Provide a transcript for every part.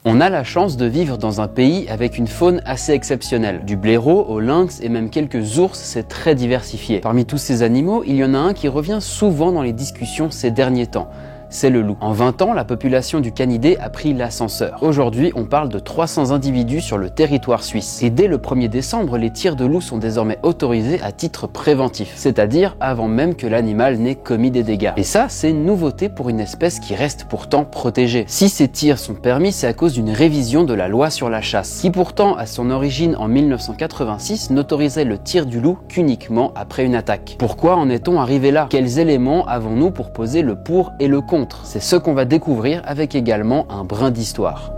On a la chance de vivre dans un pays avec une faune assez exceptionnelle. Du blaireau au lynx et même quelques ours, c'est très diversifié. Parmi tous ces animaux, il y en a un qui revient souvent dans les discussions ces derniers temps. C'est le loup. En 20 ans, la population du canidé a pris l'ascenseur. Aujourd'hui, on parle de 300 individus sur le territoire suisse. Et dès le 1er décembre, les tirs de loup sont désormais autorisés à titre préventif, c'est-à-dire avant même que l'animal n'ait commis des dégâts. Et ça, c'est une nouveauté pour une espèce qui reste pourtant protégée. Si ces tirs sont permis, c'est à cause d'une révision de la loi sur la chasse, qui pourtant, à son origine en 1986, n'autorisait le tir du loup qu'uniquement après une attaque. Pourquoi en est-on arrivé là? Quels éléments avons-nous pour poser le pour et le contre? C'est ce qu'on va découvrir avec également un brin d'histoire.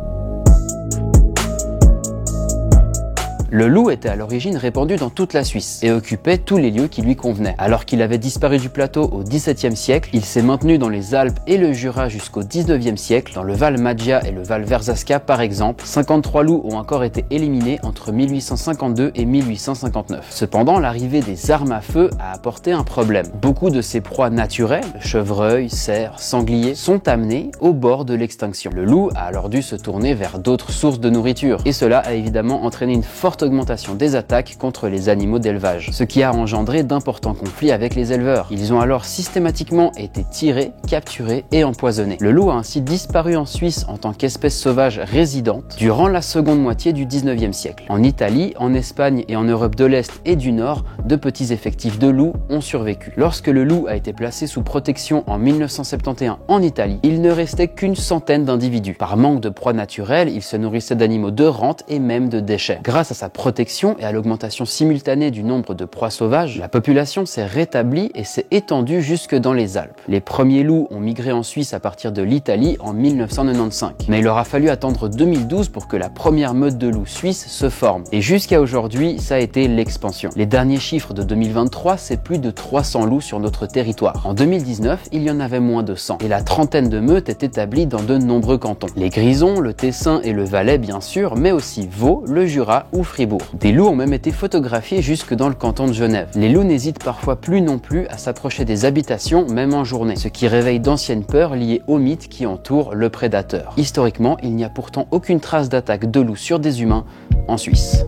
Le loup était à l'origine répandu dans toute la Suisse et occupait tous les lieux qui lui convenaient. Alors qu'il avait disparu du plateau au XVIIe siècle, il s'est maintenu dans les Alpes et le Jura jusqu'au XIXe siècle, dans le Val Maggia et le Val Verzasca par exemple. 53 loups ont encore été éliminés entre 1852 et 1859. Cependant, l'arrivée des armes à feu a apporté un problème. Beaucoup de ces proies naturelles, chevreuils, cerfs, sangliers, sont amenés au bord de l'extinction. Le loup a alors dû se tourner vers d'autres sources de nourriture et cela a évidemment entraîné une forte augmentation des attaques contre les animaux d'élevage, ce qui a engendré d'importants conflits avec les éleveurs. Ils ont alors systématiquement été tirés, capturés et empoisonnés. Le loup a ainsi disparu en Suisse en tant qu'espèce sauvage résidente durant la seconde moitié du 19e siècle. En Italie, en Espagne et en Europe de l'Est et du Nord, de petits effectifs de loups ont survécu. Lorsque le loup a été placé sous protection en 1971 en Italie, il ne restait qu'une centaine d'individus. Par manque de proie naturelle, il se nourrissait d'animaux de rente et même de déchets. Grâce à sa protection et à l'augmentation simultanée du nombre de proies sauvages, la population s'est rétablie et s'est étendue jusque dans les Alpes. Les premiers loups ont migré en Suisse à partir de l'Italie en 1995. Mais il aura fallu attendre 2012 pour que la première meute de loups suisse se forme. Et jusqu'à aujourd'hui, ça a été l'expansion. Les derniers chiffres de 2023, c'est plus de 300 loups sur notre territoire. En 2019, il y en avait moins de 100. Et la trentaine de meutes est établie dans de nombreux cantons. Les Grisons, le Tessin et le Valais bien sûr, mais aussi Vaud, le Jura ou Fribourg. Des loups ont même été photographiés jusque dans le canton de Genève. Les loups n'hésitent parfois plus non plus à s'approcher des habitations, même en journée, ce qui réveille d'anciennes peurs liées aux mythes qui entourent le prédateur. Historiquement, il n'y a pourtant aucune trace d'attaque de loups sur des humains en Suisse.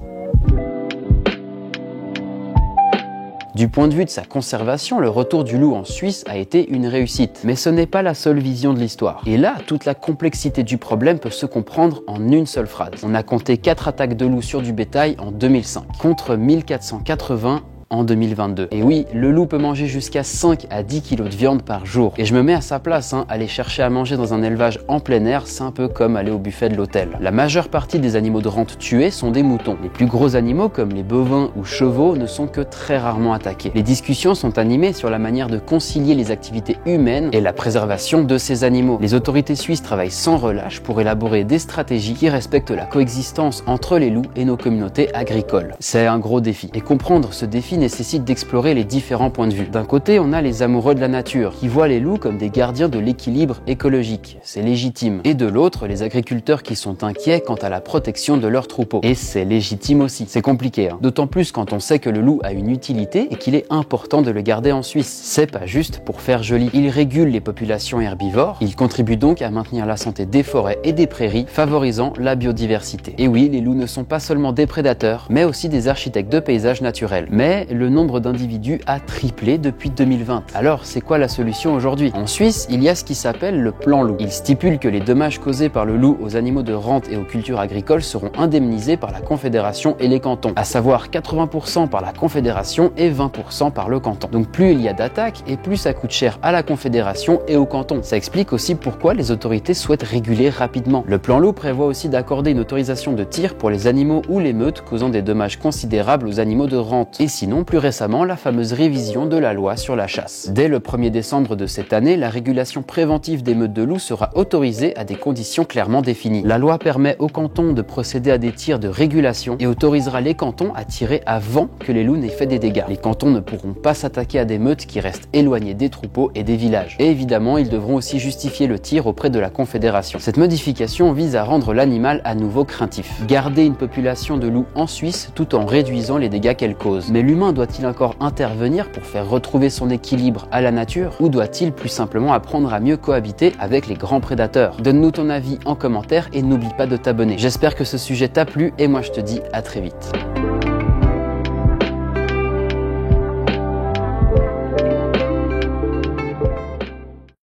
Du point de vue de sa conservation, le retour du loup en Suisse a été une réussite. Mais ce n'est pas la seule vision de l'histoire. Et là, toute la complexité du problème peut se comprendre en une seule phrase. On a compté 4 attaques de loups sur du bétail en 2005, contre 1480 en 2022. Et oui, le loup peut manger jusqu'à 5 à 10 kg de viande par jour. Et je me mets à sa place, aller chercher à manger dans un élevage en plein air, c'est un peu comme aller au buffet de l'hôtel. La majeure partie des animaux de rente tués sont des moutons. Les plus gros animaux, comme les bovins ou chevaux, ne sont que très rarement attaqués. Les discussions sont animées sur la manière de concilier les activités humaines et la préservation de ces animaux. Les autorités suisses travaillent sans relâche pour élaborer des stratégies qui respectent la coexistence entre les loups et nos communautés agricoles. C'est un gros défi. Et comprendre ce défi nécessite d'explorer les différents points de vue. D'un côté, on a les amoureux de la nature, qui voient les loups comme des gardiens de l'équilibre écologique. C'est légitime. Et de l'autre, les agriculteurs qui sont inquiets quant à la protection de leurs troupeaux. Et c'est légitime aussi. C'est compliqué, D'autant plus quand on sait que le loup a une utilité et qu'il est important de le garder en Suisse. C'est pas juste pour faire joli. Il régule les populations herbivores. Il contribue donc à maintenir la santé des forêts et des prairies, favorisant la biodiversité. Et oui, les loups ne sont pas seulement des prédateurs, mais aussi des architectes de paysages naturels. Mais le nombre d'individus a triplé depuis 2020. Alors, c'est quoi la solution aujourd'hui? En Suisse, il y a ce qui s'appelle le plan loup. Il stipule que les dommages causés par le loup aux animaux de rente et aux cultures agricoles seront indemnisés par la Confédération et les cantons, à savoir 80% par la Confédération et 20% par le canton. Donc plus il y a d'attaques et plus ça coûte cher à la Confédération et au canton. Ça explique aussi pourquoi les autorités souhaitent réguler rapidement. Le plan loup prévoit aussi d'accorder une autorisation de tir pour les animaux ou les meutes causant des dommages considérables aux animaux de rente. Et sinon, plus récemment, la fameuse révision de la loi sur la chasse. Dès le 1er décembre de cette année, la régulation préventive des meutes de loups sera autorisée à des conditions clairement définies. La loi permet aux cantons de procéder à des tirs de régulation et autorisera les cantons à tirer avant que les loups n'aient fait des dégâts. Les cantons ne pourront pas s'attaquer à des meutes qui restent éloignées des troupeaux et des villages. Et évidemment, ils devront aussi justifier le tir auprès de la Confédération. Cette modification vise à rendre l'animal à nouveau craintif. Garder une population de loups en Suisse tout en réduisant les dégâts qu'elle cause. Mais l'humain L'humain doit-il encore intervenir pour faire retrouver son équilibre à la nature, ou doit-il plus simplement apprendre à mieux cohabiter avec les grands prédateurs? Donne-nous ton avis en commentaire et n'oublie pas de t'abonner. J'espère que ce sujet t'a plu et moi je te dis à très vite.